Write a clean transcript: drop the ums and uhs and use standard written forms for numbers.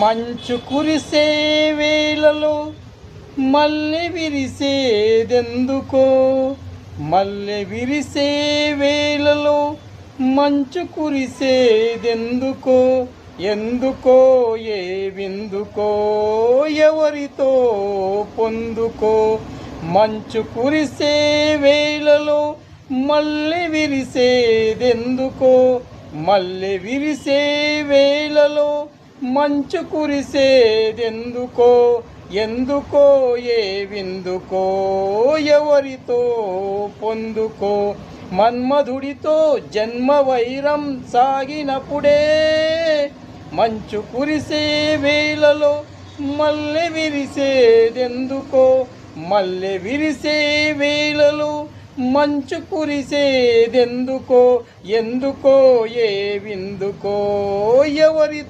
మంచు కురిసే వేళలో మల్లె విరిసేదెందుకో, మల్లె విరిసే వేళలో మంచు కురిసేదెందుకో, ఎందుకో ఏ విందుకో ఎవరితో పొందుకో. మంచు కురిసే వేళలో మల్లె విరిసేదెందుకో, మల్లె విరిసే వేళలో మంచు కురిసేదెందుకో, ఎందుకో ఏ విందుకో ఎవరితో పొందుకో. మన్మధుడితో జన్మ వైరం సాగినప్పుడే మంచు కురిసే వేళలో మల్లె విరిసేదెందుకో, మల్లె విరిసే వేళలో మంచు కురిసేదెందుకో, ఎందుకో ఏ విందుకో ఎవరితో